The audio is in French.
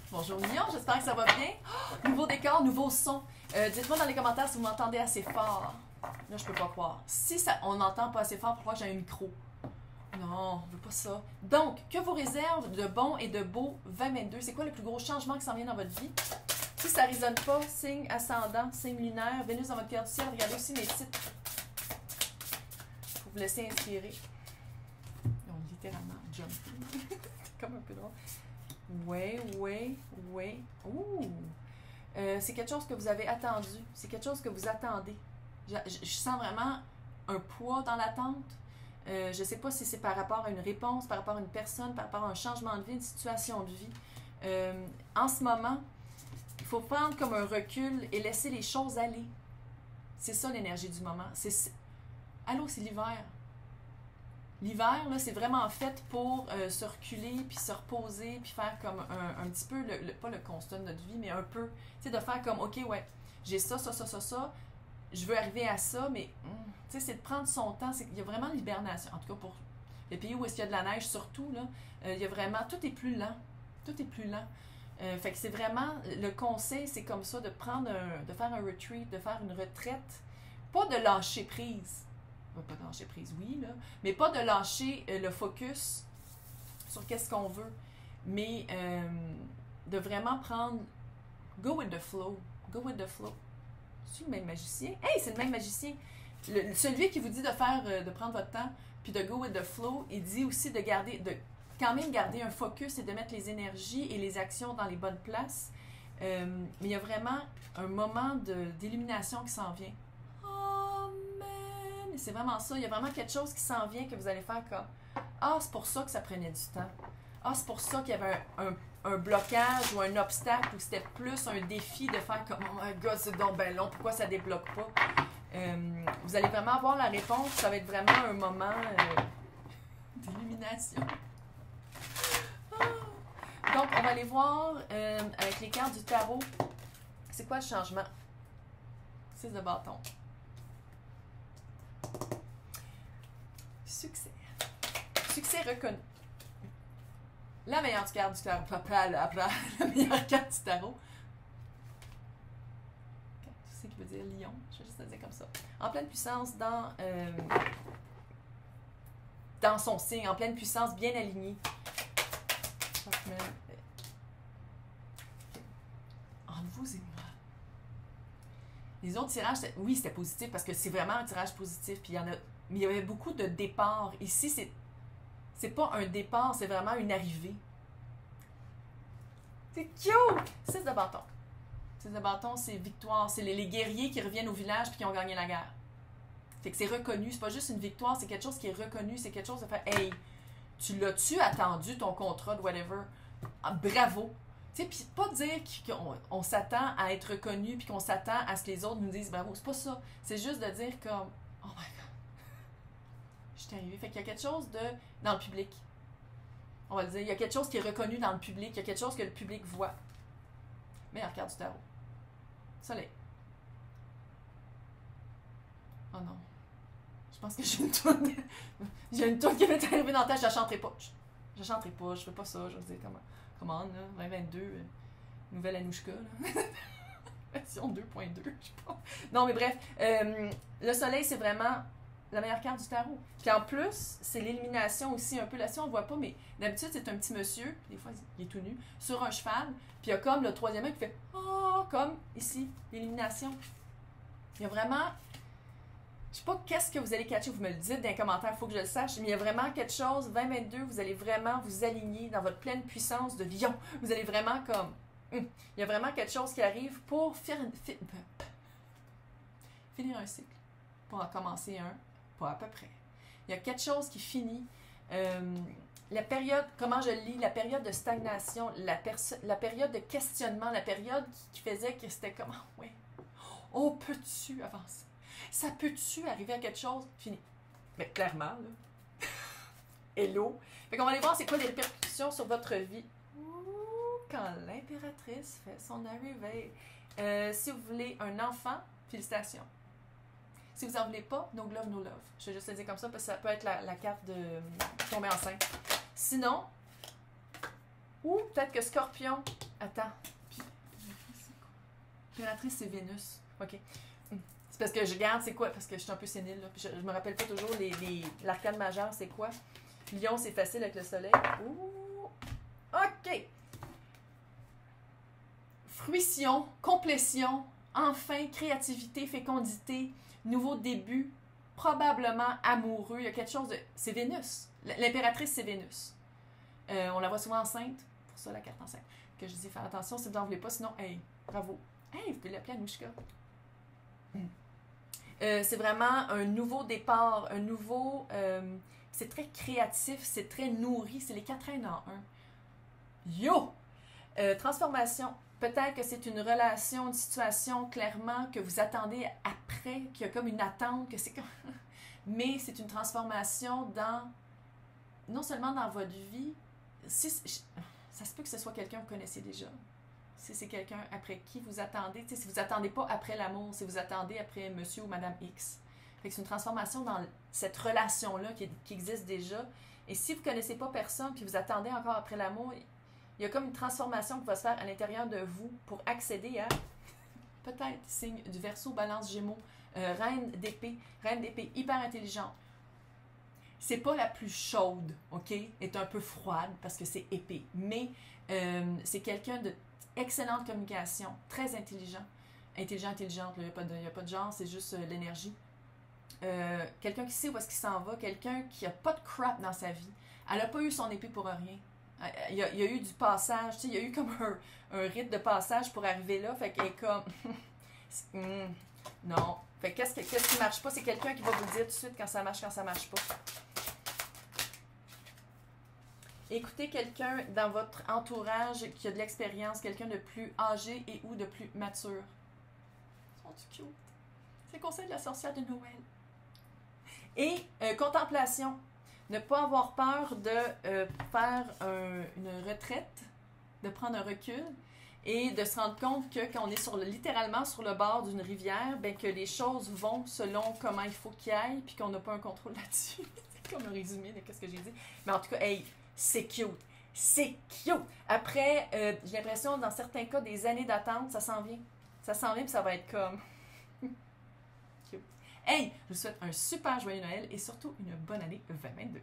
Bonjour Lyon, j'espère que ça va bien. Oh, nouveau décor, nouveau son. Dites-moi dans les commentaires si vous m'entendez assez fort. Là, je peux pas croire. Si ça, on n'entend pas assez fort, pourquoi j'ai un micro? Non, on veut pas ça. Donc, que vous réserve de bon et de beau 2022? C'est quoi le plus gros changement qui s'en vient dans votre vie? Si ça ne résonne pas, signe ascendant, signe lunaire, Vénus dans votre cœur du ciel, regardez aussi mes titres. Pour vous laisser inspirer. Non, littéralement, jump. C'est comme un peu drôle. Oui. Ouh! C'est quelque chose que vous avez attendu. C'est quelque chose que vous attendez. Je sens vraiment un poids dans l'attente. Je ne sais pas si c'est par rapport à une réponse, par rapport à une personne, par rapport à un changement de vie, une situation de vie. En ce moment, il faut prendre comme un recul et laisser les choses aller. C'est ça l'énergie du moment. Allô, c'est l'hiver. L'hiver, là, c'est vraiment fait pour se reculer, puis se reposer, puis faire comme un petit peu, pas le constat de notre vie, mais un peu, tu sais, de faire comme, OK, ouais, j'ai ça, je veux arriver à ça, mais, tu sais, c'est de prendre son temps. Il y a vraiment l'hibernation, en tout cas pour les pays où est-ce qu'il y a de la neige, surtout, là, il y a vraiment, tout est plus lent. Fait que c'est vraiment, le conseil, c'est comme ça, de faire un retreat, de faire une retraite, pas de lâcher prise. Pas de lâcher prise, oui, là, mais pas de lâcher le focus sur qu'est-ce qu'on veut, mais de vraiment prendre go with the flow. C'est le même magicien? Hey, c'est le même magicien! Celui qui vous dit de prendre votre temps puis de go with the flow, il dit aussi de quand même garder un focus et de mettre les énergies et les actions dans les bonnes places. Mais il y a vraiment un moment d'illumination qui s'en vient. C'est vraiment ça. Il y a vraiment quelque chose qui s'en vient que vous allez faire comme ah, c'est pour ça que ça prenait du temps. Ah, c'est pour ça qu'il y avait un blocage ou un obstacle ou c'était plus un défi de faire comme oh my god, c'est donc ben long, pourquoi ça débloque pas? Vous allez vraiment avoir la réponse. Ça va être vraiment un moment d'illumination. Donc, on va aller voir avec les cartes du tarot. C'est quoi le changement? 6 de bâton. Succès. Succès reconnu. La meilleure carte du tarot. La meilleure carte du tarot. Tu sais qui veut dire lion. Je vais juste le dire comme ça. En pleine puissance dans son signe. En pleine puissance, bien aligné. Entre vous et moi. Les autres tirages, oui, c'était positif parce que c'est vraiment un tirage positif. Puis mais il y avait beaucoup de départs. Ici, c'est pas un départ, c'est vraiment une arrivée. C'est cute! 6 de bâton. 6 de bâton, c'est victoire. C'est les guerriers qui reviennent au village puis qui ont gagné la guerre. Fait que c'est reconnu. C'est pas juste une victoire, c'est quelque chose qui est reconnu. C'est quelque chose de faire hey, tu l'as-tu attendu ton contrat de whatever? Ah, bravo! Tu sais, puis pas dire qu'on s'attend à être reconnu puis qu'on s'attend à ce que les autres nous disent bravo. C'est pas ça. C'est juste de dire comme oh my god. Je suis arrivée. Fait qu'il y a quelque chose dans le public. On va le dire. Il y a quelque chose qui est reconnu dans le public. Il y a quelque chose que le public voit. Meilleure carte du tarot. Soleil. Oh non. Je pense que j'ai une toune. J'ai une toune qui m'est arrivée dans la tête. Je la chanterai pas. Je chanterai pas. Je fais pas ça. Je veux dire, comment, là. 2022. Nouvelle Anouchka, là. Version 2.2. Je sais pas. Non, mais bref. Le soleil, c'est vraiment la meilleure carte du tarot. Puis en plus, c'est l'élimination aussi un peu. Là, si on ne voit pas, mais d'habitude, c'est un petit monsieur, puis des fois, il est tout nu, sur un cheval, puis il y a comme le troisième œil qui fait « Oh! » comme ici, l'élimination. Il y a vraiment... Je sais pas qu'est-ce que vous allez catcher, vous me le dites dans les commentaires, il faut que je le sache, mais il y a vraiment quelque chose, 2022, vous allez vraiment vous aligner dans votre pleine puissance de lion. Vous allez vraiment comme... Il y a vraiment quelque chose qui arrive pour finir un cycle, pour en commencer un. Pas à peu près. Il y a quelque chose qui finit. La période, comment je le lis, la période de stagnation, la période de questionnement, la période qui faisait que c'était comme, oh, ouais, oh, peux-tu avancer? Ça peut-tu arriver à quelque chose? Fini. Mais clairement, là. Hello. Fait qu'on va aller voir c'est quoi les répercussions sur votre vie. Quand l'impératrice fait son arrivée. Si vous voulez un enfant, félicitations. Si vous n'en voulez pas, no glove, no love. Je vais juste le dire comme ça parce que ça peut être la carte de tomber enceinte. Sinon, ou peut-être que Scorpion, Attends. Impératrice, c'est Vénus. OK. C'est parce que je regarde, c'est quoi? Parce que je suis un peu sénile, là. Je me rappelle pas toujours l'arcane majeure, c'est quoi? Lion, c'est facile avec le soleil. Ouh! OK! Fruition, complétion, enfin, créativité, fécondité, nouveau début, probablement amoureux. Il y a quelque chose de... C'est Vénus. L'impératrice, c'est Vénus. On la voit souvent enceinte. Pour ça, la carte enceinte. Que je dis faire attention si vous n'en voulez pas. Sinon, hey, bravo. Hey, vous pouvez l'appeler Anouchka. C'est vraiment un nouveau départ, un nouveau... c'est très créatif, c'est très nourri. C'est les 4 N en un. Yo! Transformation. Peut-être que c'est une relation, une situation clairement que vous attendez après, qu'il y a comme une attente, que c'est comme... Mais c'est une transformation dans... Non seulement dans votre vie, ça se peut que ce soit quelqu'un que vous connaissez déjà. Si c'est quelqu'un après qui vous attendez, si vous attendez pas après l'amour, si vous attendez après monsieur ou madame X. Fait que c'est une transformation dans cette relation-là qui existe déjà. Et si vous connaissez pas personne puis vous attendez encore après l'amour, il y a comme une transformation qui va se faire à l'intérieur de vous pour accéder à peut-être signe du Verseau, Balance, Gémeaux, reine d'épée hyper intelligente. C'est pas la plus chaude, OK? Est un peu froide parce que c'est épée, mais c'est quelqu'un de excellente communication, très intelligente, intelligente, il n'y a pas de genre, c'est juste l'énergie. Quelqu'un qui sait où est-ce qu'il s'en va, quelqu'un qui n'a pas de crap dans sa vie. Elle n'a pas eu son épée pour rien. Il y a eu du passage, tu sais, il y a eu comme un rite de passage pour arriver là, fait qu'elle est comme... non. Fait qu'est-ce qui marche pas? C'est quelqu'un qui va vous dire tout de suite quand ça marche pas. Écoutez quelqu'un dans votre entourage qui a de l'expérience, quelqu'un de plus âgé et ou de plus mature. Ils sont cute. C'est le conseil de la sorcière de Noël. Et contemplation. Ne pas avoir peur de faire une retraite, de prendre un recul et de se rendre compte que quand on est littéralement sur le bord d'une rivière, ben que les choses vont selon comment il faut qu'ils aillent puis qu'on n'a pas un contrôle là-dessus. C'est comme un résumé de ce que j'ai dit. Mais en tout cas, hey, c'est cute. C'est cute! Après, j'ai l'impression, dans certains cas, des années d'attente, ça s'en vient. Ça s'en vient puis ça va être comme... cute. Hey, je vous souhaite un super joyeux Noël et surtout une bonne année 2022.